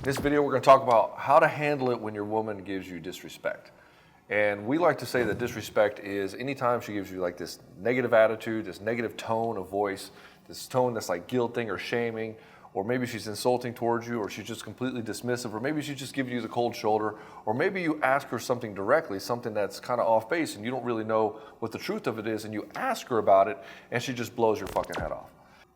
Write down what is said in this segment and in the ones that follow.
In this video, we're going to talk about how to handle it when your woman gives you disrespect. And we like to say that disrespect is anytime she gives you like this negative attitude, this negative tone of voice, this tone that's like guilting or shaming, or maybe she's insulting towards you, or she's just completely dismissive, or maybe she's just giving you the cold shoulder, or maybe you ask her something directly, something that's kind of off base and you don't really know what the truth of it is, and you ask her about it and she just blows your fucking head off.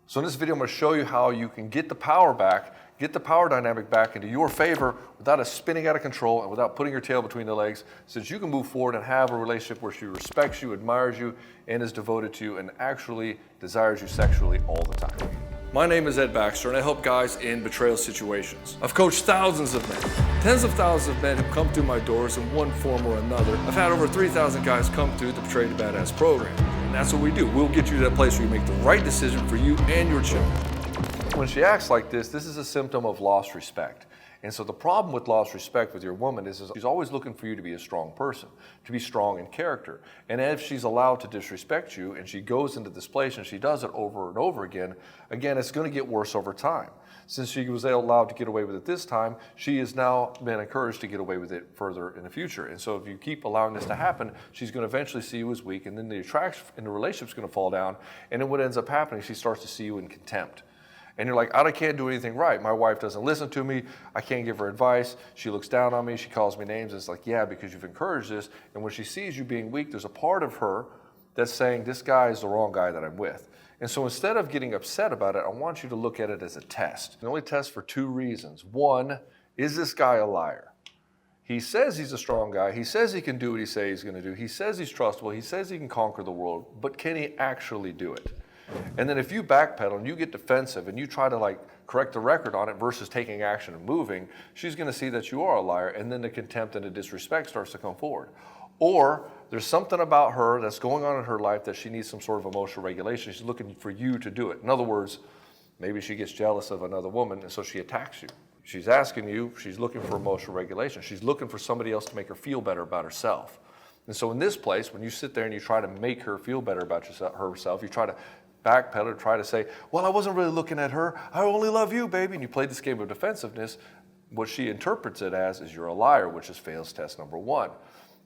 So in this video, I'm going to show you how you can get the power back, get the power dynamic back into your favor without it spinning out of control and without putting your tail between the legs, so that you can move forward and have a relationship where she respects you, admires you, and is devoted to you, and actually desires you sexually all the time. My name is Ed Baxter, and I help guys in betrayal situations. I've coached thousands of men, tens of thousands of men who come through my doors in one form or another. I've had over 3,000 guys come through the Betrayed to Badass program. And that's what we do. We'll get you to that place where you make the right decision for you and your children. When she acts like this is a symptom of lost respect. And so the problem with lost respect with your woman is she's always looking for you to be a strong person, to be strong in character. And if she's allowed to disrespect you and she goes into this place and she does it over and over again, it's going to get worse over time. Since she was allowed to get away with it this time, she has now been encouraged to get away with it further in the future. And so if you keep allowing this to happen, she's going to eventually see you as weak, and then the attraction in the relationship's going to fall down. And then what ends up happening, she starts to see you in contempt. And you're like, I can't do anything right. My wife doesn't listen to me. I can't give her advice. She looks down on me. She calls me names. It's like, yeah, because you've encouraged this. And when she sees you being weak, there's a part of her that's saying, this guy is the wrong guy that I'm with. And so instead of getting upset about it, I want you to look at it as a test. It only tests for two reasons. One, is this guy a liar? He says he's a strong guy. He says he can do what he says he's going to do. He says he's trustable. He says he can conquer the world. But can he actually do it? And then if you backpedal and you get defensive and you try to correct the record on it versus taking action and moving, she's going to see that you are a liar, and then the contempt and the disrespect starts to come forward. Or there's something about her that's going on in her life that she needs some sort of emotional regulation. She's looking for you to do it. In other words, maybe she gets jealous of another woman and so she attacks you. She's asking you, she's looking for emotional regulation. She's looking for somebody else to make her feel better about herself. And so in this place, when you sit there and you try to make her feel better about herself, you try to backpedal, try to say, well, I wasn't really looking at her. I only love you, baby. And you play this game of defensiveness. What she interprets it as is you're a liar, which is fails test number one.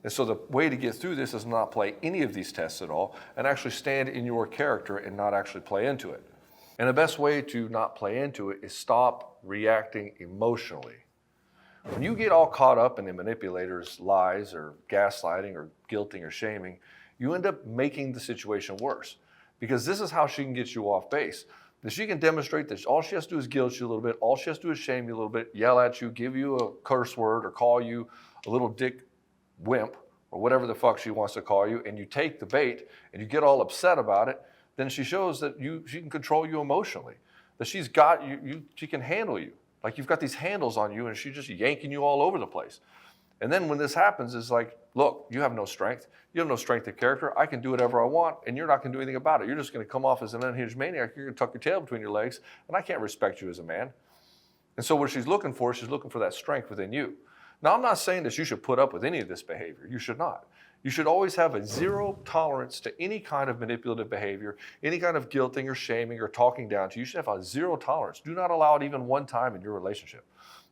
And so the way to get through this is not play any of these tests at all and actually stand in your character and not actually play into it. And the best way to not play into it is stop reacting emotionally. When you get all caught up in the manipulator's lies or gaslighting or guilting or shaming, you end up making the situation worse. Because this is how she can get you off base. That she can demonstrate that all she has to do is guilt you a little bit, all she has to do is shame you a little bit, yell at you, give you a curse word, or call you a little dick wimp, or whatever the fuck she wants to call you, and you take the bait and you get all upset about it, then she shows that she can control you emotionally. That she's got you, she can handle you. Like you've got these handles on you and she's just yanking you all over the place. And then when this happens, it's like, look, you have no strength. You have no strength of character. I can do whatever I want, and you're not going to do anything about it. You're just going to come off as an unhinged maniac. You're going to tuck your tail between your legs, and I can't respect you as a man. And so what she's looking for that strength within you. Now, I'm not saying that you should put up with any of this behavior. You should not. You should always have a zero tolerance to any kind of manipulative behavior, any kind of guilting or shaming or talking down to you. You should have a zero tolerance. Do not allow it even one time in your relationship.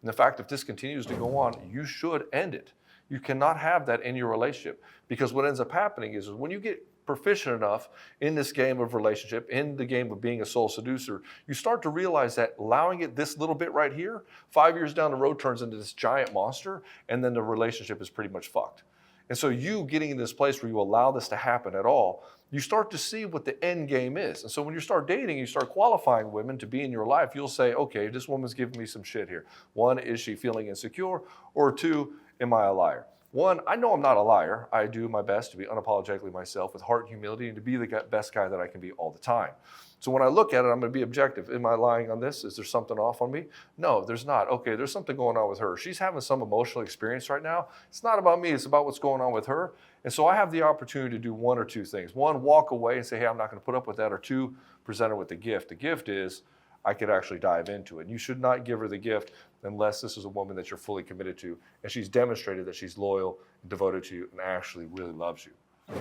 And in fact, if this continues to go on, you should end it. You cannot have that in your relationship, because what ends up happening is when you get proficient enough in this game of relationship, in the game of being a soul seducer, you start to realize that allowing it this little bit right here, 5 years down the road turns into this giant monster, and then the relationship is pretty much fucked. And so you getting in this place where you allow this to happen at all, you start to see what the end game is. And so when you start dating, you start qualifying women to be in your life, you'll say, okay, this woman's giving me some shit here. One, is she feeling insecure? Or two, am I a liar? One, I know I'm not a liar. I do my best to be unapologetically myself with heart and humility and to be the best guy that I can be all the time. So when I look at it, I'm going to be objective. Am I lying on this? Is there something off on me? No, there's not. Okay, there's something going on with her. She's having some emotional experience right now. It's not about me. It's about what's going on with her. And so I have the opportunity to do one or two things. One, walk away and say, hey, I'm not going to put up with that. Or two, present her with the gift. The gift is I could actually dive into it. And you should not give her the gift unless this is a woman that you're fully committed to and she's demonstrated that she's loyal, devoted to you, and actually really loves you.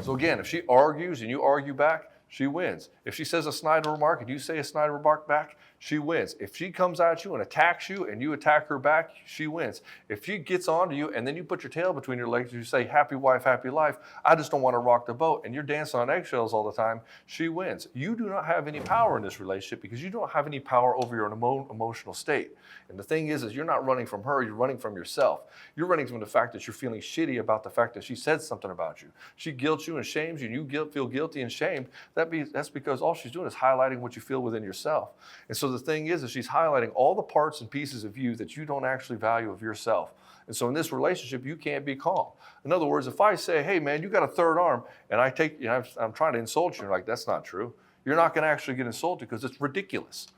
So again, if she argues and you argue back, she wins. If she says a snide remark and you say a snide remark back, she wins. If she comes at you and attacks you and you attack her back, she wins. If she gets onto you and then you put your tail between your legs and you say, happy wife, happy life, I just don't want to rock the boat, and you're dancing on eggshells all the time, she wins. You do not have any power in this relationship because you don't have any power over your emotional state. And the thing is you're not running from her, you're running from yourself. You're running from the fact that you're feeling shitty about the fact that she said something about you. She guilts you and shames you, and you feel guilty and shamed. That's because all she's doing is highlighting what you feel within yourself. And so the thing is she's highlighting all the parts and pieces of you that you don't actually value of yourself. And so in this relationship, you can't be calm. In other words, if I say, hey man, you got a third arm, and I'm trying to insult you, you're like, that's not true. You're not going to actually get insulted because it's ridiculous.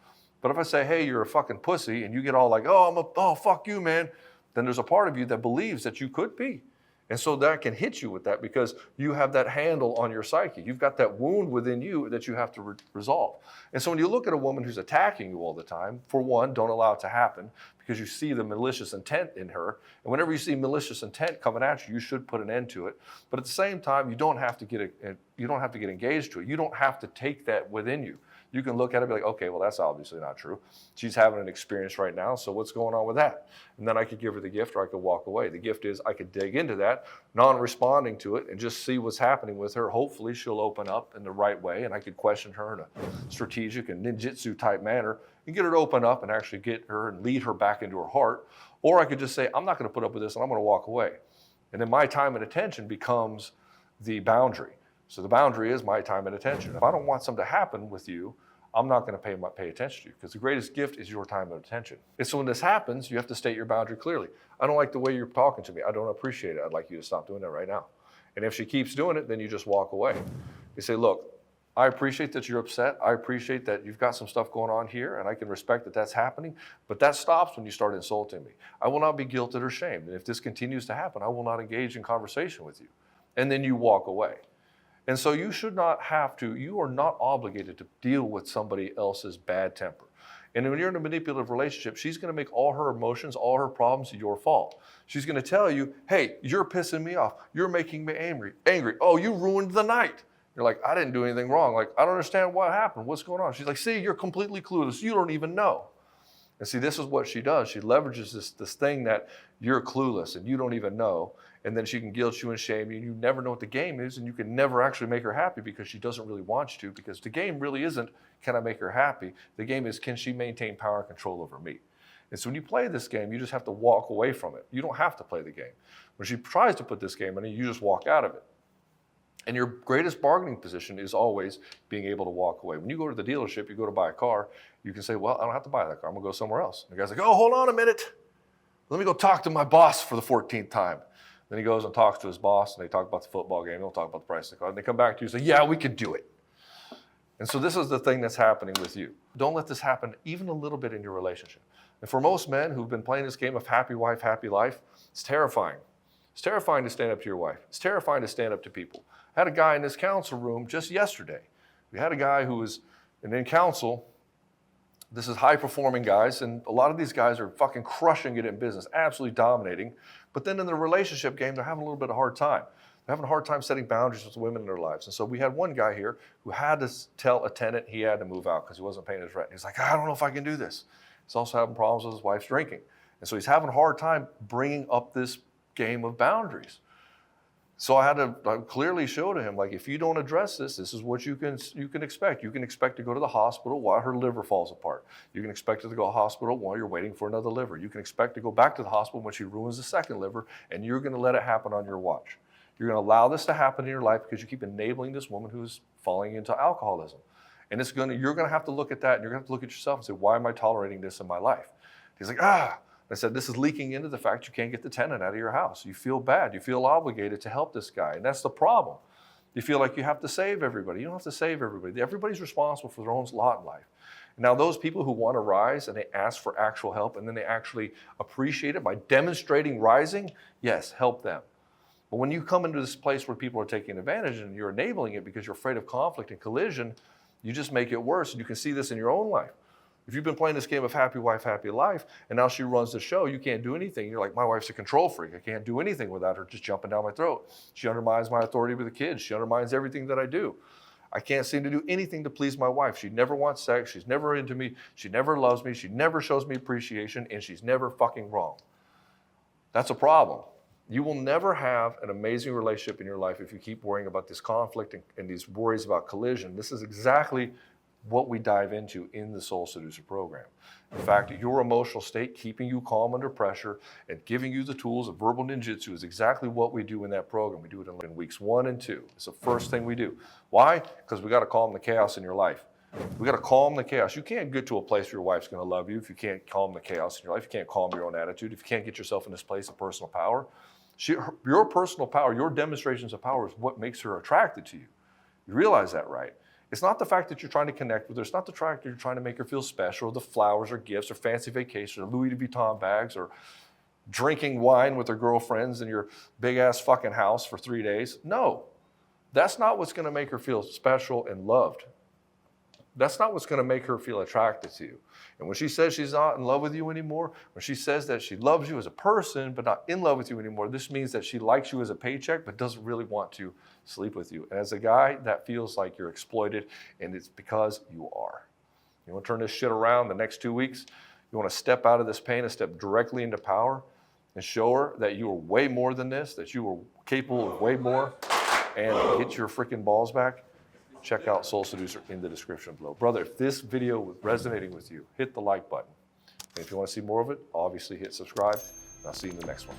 But if I say, hey, you're a fucking pussy, and you get all like, oh, fuck you, man, then there's a part of you that believes that you could be. And so that can hit you with that because you have that handle on your psyche. You've got that wound within you that you have to resolve. And so when you look at a woman who's attacking you all the time, for one, don't allow it to happen because you see the malicious intent in her. And whenever you see malicious intent coming at you, you should put an end to it. But at the same time, you don't have to get engaged to it. You don't have to take that within you. You can look at it and be like, okay, well, that's obviously not true. She's having an experience right now, so what's going on with that? And then I could give her the gift or I could walk away. The gift is I could dig into that, non-responding to it, and just see what's happening with her. Hopefully she'll open up in the right way, and I could question her in a strategic and ninjutsu type manner and get her to open up and actually get her and lead her back into her heart. Or I could just say, I'm not going to put up with this and I'm going to walk away. And then my time and attention becomes the boundary. So the boundary is my time and attention. If I don't want something to happen with you, I'm not going to pay attention to you because the greatest gift is your time and attention. And so when this happens, you have to state your boundary clearly. I don't like the way you're talking to me. I don't appreciate it. I'd like you to stop doing that right now. And if she keeps doing it, then you just walk away. You say, look, I appreciate that you're upset. I appreciate that you've got some stuff going on here, and I can respect that that's happening. But that stops when you start insulting me. I will not be guilted or shamed. And if this continues to happen, I will not engage in conversation with you. And then you walk away. And so you should not have to, you are not obligated to deal with somebody else's bad temper. And when you're in a manipulative relationship, she's going to make all her emotions, all her problems your fault. She's going to tell you, hey, you're pissing me off. You're making me angry. Oh, you ruined the night. You're like, I didn't do anything wrong. Like, I don't understand what happened. What's going on? She's like, see, you're completely clueless. You don't even know. And see, this is what she does. She leverages this thing that you're clueless and you don't even know. And then she can guilt you and shame you. You never know what the game is, and you can never actually make her happy because she doesn't really want you to, because the game really isn't, can I make her happy? The game is, can she maintain power and control over me? And so when you play this game, you just have to walk away from it. You don't have to play the game. When she tries to put this game in, you just walk out of it. And your greatest bargaining position is always being able to walk away. When you go to the dealership, you go to buy a car, you can say, well, I don't have to buy that car. I'm going to go somewhere else. And the guy's like, oh, hold on a minute. Let me go talk to my boss for the 14th time. Then he goes and talks to his boss, and they talk about the football game. They'll talk about the price of the car. And they come back to you and say, yeah, we could do it. And so this is the thing that's happening with you. Don't let this happen even a little bit in your relationship. And for most men who've been playing this game of happy wife, happy life, it's terrifying. It's terrifying to stand up to your wife. It's terrifying to stand up to people. I had a guy in this council room just yesterday. We had a guy who was in council. This is high-performing guys, and a lot of these guys are fucking crushing it in business, absolutely dominating. But then in the relationship game, they're having a little bit of a hard time. They're having a hard time setting boundaries with women in their lives. And so we had one guy here who had to tell a tenant he had to move out because he wasn't paying his rent. He's like, I don't know if I can do this. He's also having problems with his wife's drinking. And so he's having a hard time bringing up this game of boundaries. So I had to clearly show to him, like, if you don't address this, this is what you can expect. You can expect to go to the hospital while her liver falls apart. You can expect her to go to the hospital while you're waiting for another liver. You can expect to go back to the hospital when she ruins the second liver, and you're going to let it happen on your watch. You're going to allow this to happen in your life because you keep enabling this woman who's falling into alcoholism. And you're going to have to look at that, and you're going to have to look at yourself and say, why am I tolerating this in my life? He's like, I said, this is leaking into the fact you can't get the tenant out of your house. You feel bad. You feel obligated to help this guy. And that's the problem. You feel like you have to save everybody. You don't have to save everybody. Everybody's responsible for their own lot in life. Now, those people who want to rise and they ask for actual help and then they actually appreciate it by demonstrating rising, yes, help them. But when you come into this place where people are taking advantage and you're enabling it because you're afraid of conflict and collision, you just make it worse. And you can see this in your own life. If you've been playing this game of happy wife, happy life, and now she runs the show, you can't do anything. You're like, my wife's a control freak. I can't do anything without her just jumping down my throat. She undermines my authority with the kids. She undermines everything that I do. I can't seem to do anything to please my wife. She never wants sex. She's never into me. She never loves me. She never shows me appreciation, and she's never fucking wrong. That's a problem. You will never have an amazing relationship in your life if you keep worrying about this conflict and these worries about collision. This is exactly what we dive into in the Soul Seducer program. In fact, your emotional state, keeping you calm under pressure and giving you the tools of verbal ninjutsu is exactly what we do in that program. We do it in weeks 1 and 2. It's the first thing we do. Why? Because we got to calm the chaos in your life. We got to calm the chaos. You can't get to a place where your wife's going to love you if you can't calm the chaos in your life. You can't calm your own attitude. If you can't get yourself in this place of personal power. Your personal power, your demonstrations of power is what makes her attracted to you. You realize that, right? It's not the fact that you're trying to connect with her. It's not the fact that you're trying to make her feel special, or the flowers or gifts or fancy vacations or Louis Vuitton bags or drinking wine with her girlfriends in your big-ass fucking house for 3 days. No, that's not what's going to make her feel special and loved. That's not what's going to make her feel attracted to you. And when she says she's not in love with you anymore, when she says that she loves you as a person but not in love with you anymore, this means that she likes you as a paycheck but doesn't really want to sleep with you. And as a guy, that feels like you're exploited, and it's because you are. You want to turn this shit around the next 2 weeks? You want to step out of this pain and step directly into power and show her that you are way more than this, that you are capable of way more, and get your freaking balls back? Check out Soul Seducer in the description below. Brother, if this video was resonating with you, hit the like button. And if you want to see more of it, obviously hit subscribe. And I'll see you in the next one.